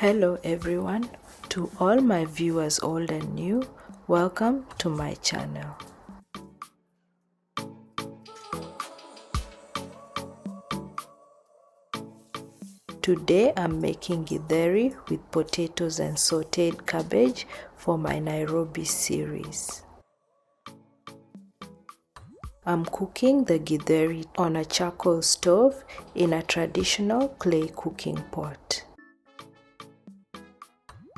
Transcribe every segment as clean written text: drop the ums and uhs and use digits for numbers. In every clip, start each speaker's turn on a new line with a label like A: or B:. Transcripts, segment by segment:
A: Hello everyone, to all my viewers old and new, welcome to my channel. Today I'm making githeri with potatoes and sauteed cabbage for my Nairobi series. I'm cooking the githeri on a charcoal stove in a traditional clay cooking pot.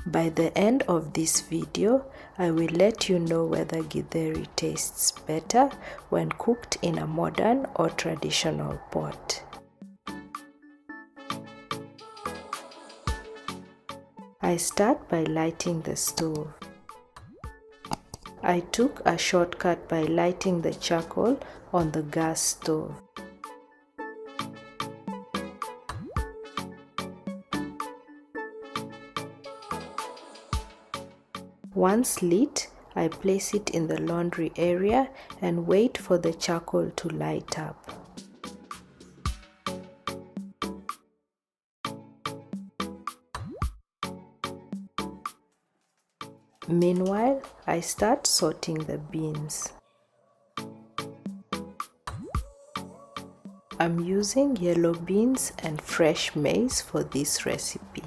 A: By the end of this video, I will let you know whether githeri tastes better when cooked in a modern or traditional pot. I start by lighting the stove. I took a shortcut by lighting the charcoal on the gas stove. Once lit, I place it in the laundry area and wait for the charcoal to light up. Meanwhile, I start sorting the beans. I'm using yellow beans and fresh maize for this recipe.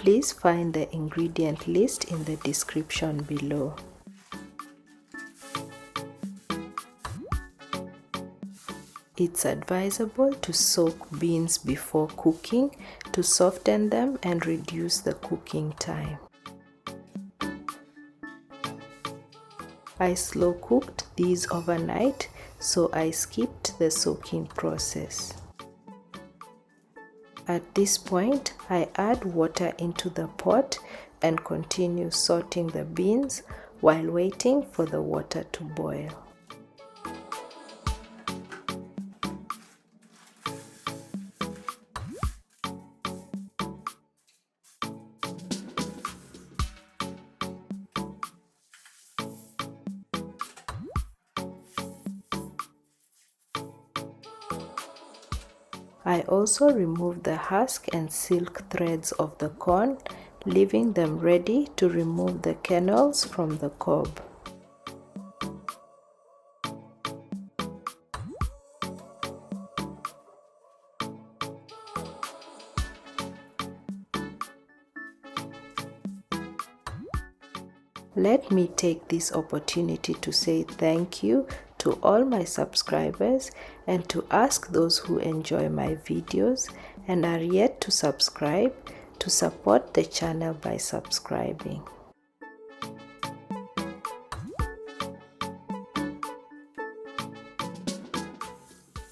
A: Please find the ingredient list in the description below. It's advisable to soak beans before cooking to soften them and reduce the cooking time. I slow cooked these overnight, so I skipped the soaking process. At this point, I add water into the pot and continue sorting the beans while waiting for the water to boil. I also remove the husk and silk threads of the corn, leaving them ready to remove the kernels from the cob. Let me take this opportunity to say thank you to all my subscribers and to ask those who enjoy my videos and are yet to subscribe to support the channel by subscribing.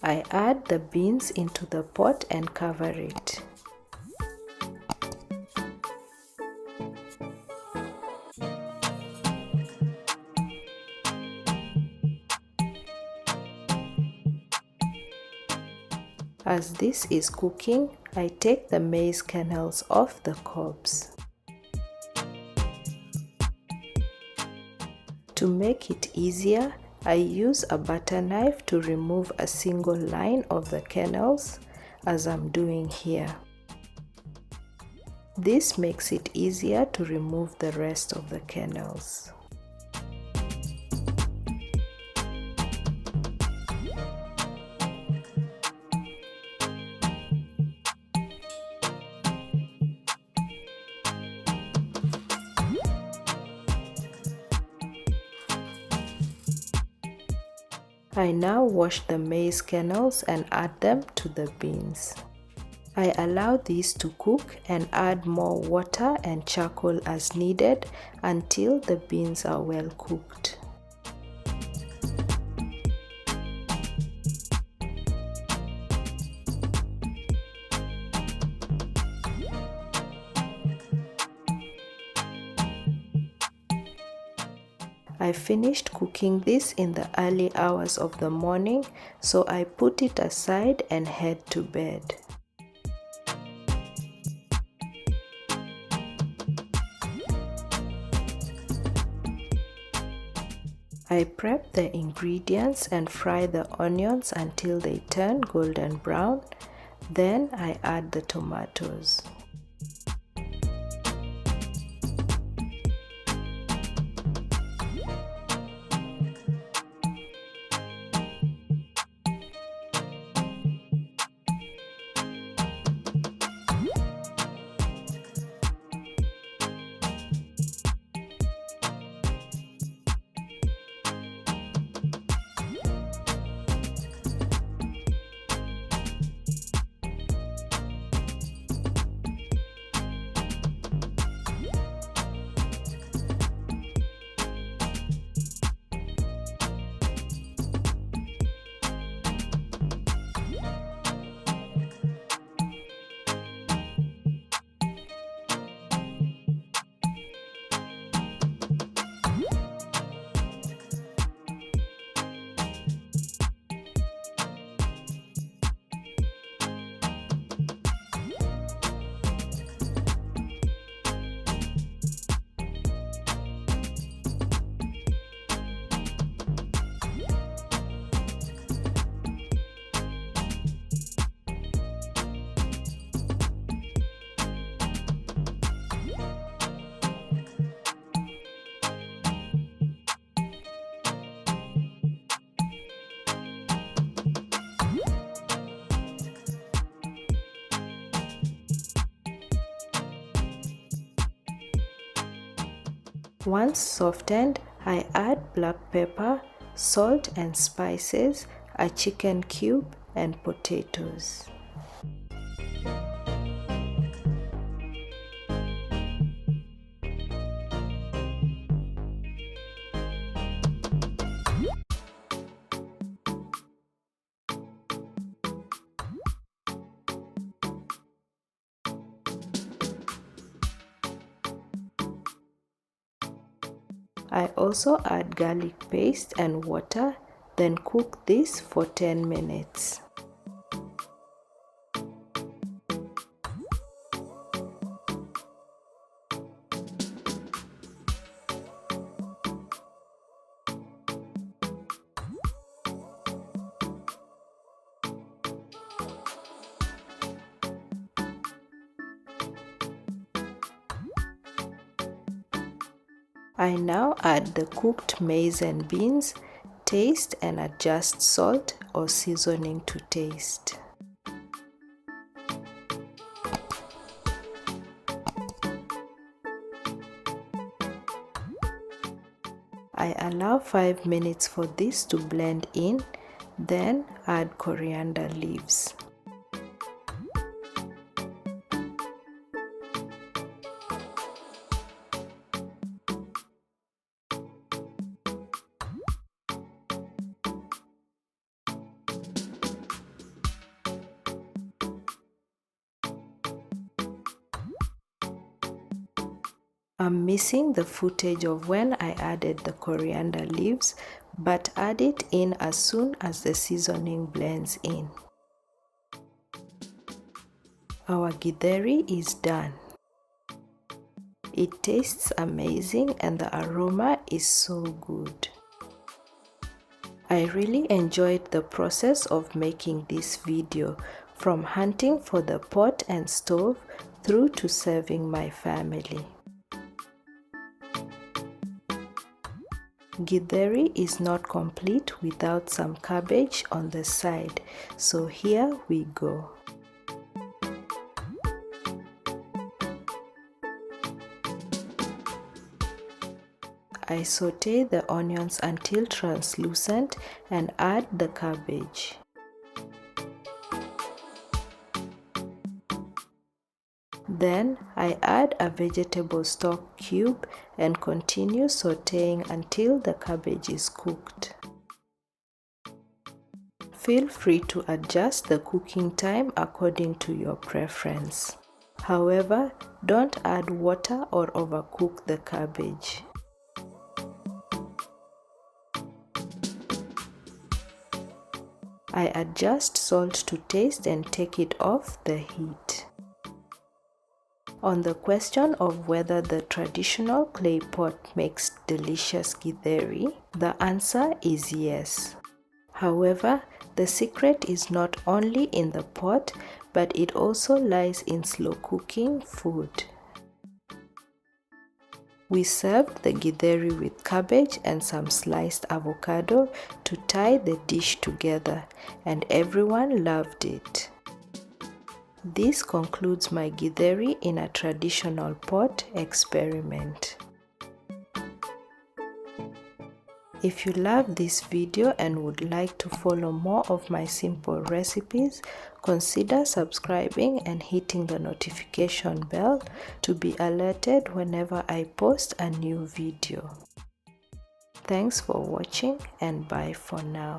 A: I add the beans into the pot and cover it. As this is cooking, I take the maize kernels off the cobs. To make it easier, I use a butter knife to remove a single line of the kernels, as I'm doing here. This makes it easier to remove the rest of the kernels. I now wash the maize kernels and add them to the beans. I allow these to cook and add more water and charcoal as needed until the beans are well cooked. I finished cooking this in the early hours of the morning, so I put it aside and head to bed. I prep the ingredients and fry the onions until they turn golden brown. Then I add the tomatoes. Once softened, I add black pepper, salt and spices, a chicken cube and potatoes. I also add garlic paste and water, then cook this for 10 minutes. I now add the cooked maize and beans, taste and adjust salt or seasoning to taste. I allow 5 minutes for this to blend in, then add coriander leaves. I'm missing the footage of when I added the coriander leaves, but add it in as soon as the seasoning blends in. Our githeri is done. It tastes amazing and the aroma is so good. I really enjoyed the process of making this video, from hunting for the pot and stove through to serving my family. Githeri is not complete without some cabbage on the side, so here we go. I saute the onions until translucent and add the cabbage. Then I add a vegetable stock cube and continue sauteing until the cabbage is cooked. Feel free to adjust the cooking time according to your preference. However, don't add water or overcook the cabbage. I adjust salt to taste and take it off the heat. On the question of whether the traditional clay pot makes delicious githeri, the answer is yes. However, the secret is not only in the pot, but it also lies in slow cooking food. We served the githeri with cabbage and some sliced avocado to tie the dish together, and everyone loved it. This concludes my githeri in a traditional pot experiment. If you love this video and would like to follow more of my simple recipes, consider subscribing and hitting the notification bell to be alerted whenever I post a new video. Thanks for watching and bye for now.